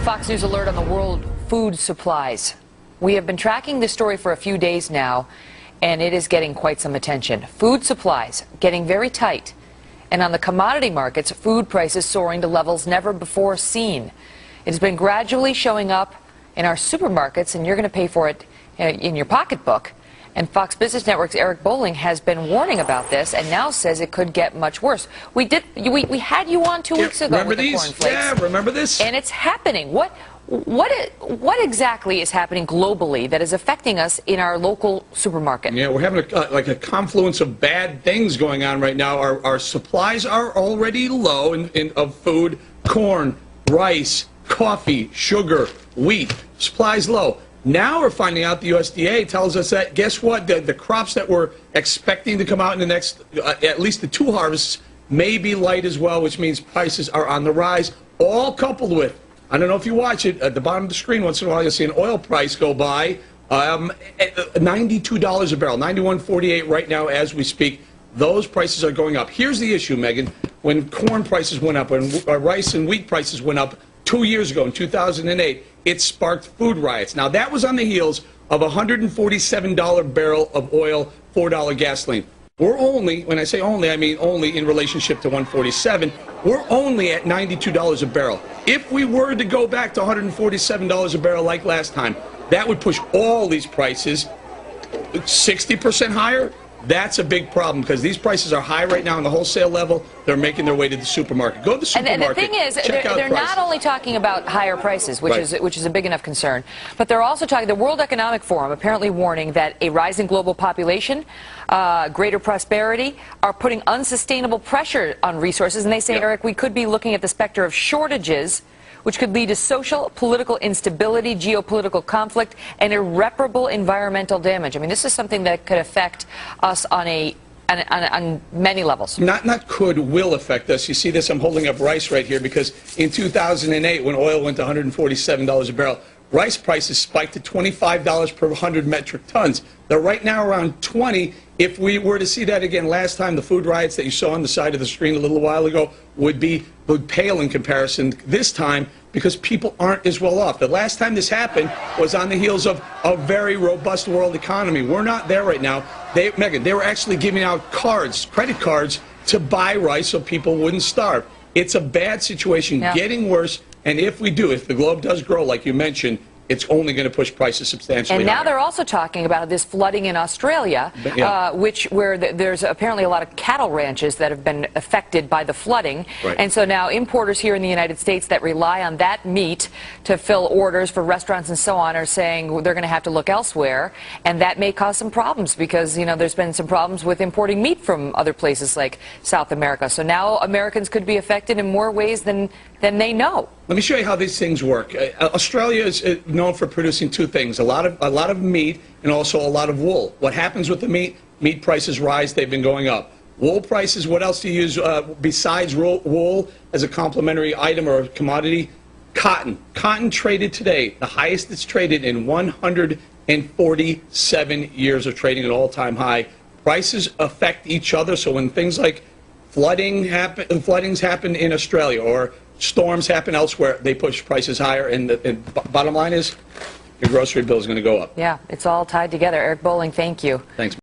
Fox News alert on the world food supplies. We have been tracking this story for a few days now, and it is getting quite some attention. Food supplies getting very tight. And on the commodity markets, food prices soaring to levels never before seen. It has been gradually showing up in our supermarkets, and you're going to pay for it in your pocketbook. And Fox Business Network's Eric Bolling has been warning about this and now says it could get much worse. We had you on 2 weeks ago with the cornflakes. Yeah, remember this? And it's happening. What exactly is happening globally that is affecting us in our local supermarket? Yeah, we're having a confluence of bad things going on right now. Our supplies are already low of food, corn, rice, coffee, sugar, wheat. Supplies low. Now we're finding out the USDA tells us that, guess what, the crops that we're expecting to come out in the next, at least the 2 harvests, may be light as well, which means prices are on the rise, all coupled with, I don't know if you watch it, at the bottom of the screen once in a while you'll see an oil price go by, $92 a barrel, $91.48 right now as we speak. Those prices are going up. Here's the issue, Megan. When corn prices went up, when rice and wheat prices went up 2 years ago in 2008, it sparked food riots. Now, that was on the heels of a $147 barrel of oil, $4 gasoline. We're only, when I say only, I mean only in relationship to 147, we're only at $92 a barrel. If we were to go back to $147 a barrel like last time, that would push all these prices 60% higher. That's a big problem because these prices are high right now on the wholesale level. They're making their way to the supermarket. Go to the supermarket. And the thing is, they're not only talking about higher prices, which is a big enough concern, but they're also talking, the World Economic Forum apparently warning that a rising global population, greater prosperity, are putting unsustainable pressure on resources. And they say, Eric, we could be looking at the specter of shortages, which could lead to social, political instability, geopolitical conflict, and irreparable environmental damage. I mean, this is something that could affect us on many levels. Not could, will affect us. You see this, I'm holding up rice right here because in 2008, when oil went to $147 a barrel, rice prices spiked to $25 per 100 metric tons. They're right now around 20. If we were to see that again last time, the food riots that you saw on the side of the screen a little while ago would pale in comparison this time because people aren't as well off. The last time this happened was on the heels of a very robust world economy. We're not there right now. Megan, they were actually giving out cards, credit cards, to buy rice so people wouldn't starve. It's a bad situation, getting worse, and if the globe does grow, like you mentioned, it's only going to push prices substantially And now higher. they're also talking about this flooding in Australia, where there's apparently a lot of cattle ranches that have been affected by the flooding. And so now importers here in the United States that rely on that meat to fill orders for restaurants and so on are saying they're going to have to look elsewhere, and that may cause some problems because, you know, there's been some problems with importing meat from other places like South America. So now Americans could be affected in more ways than they know. Let me show you how these things work. Australia is known for producing 2 things, a lot of meat and also a lot of wool. What happens with the meat? Meat prices rise, they've been going up. Wool prices, what else do you use besides wool as a complementary item or a commodity? Cotton. Cotton traded today, the highest it's traded in 147 years of trading, an all-time high. Prices affect each other, so when things like floodings happen in Australia or storms happen elsewhere, they push prices higher, and the bottom line is your grocery bill is going to go up. Yeah, it's all tied together. Eric Bolling, thank you. Thanks.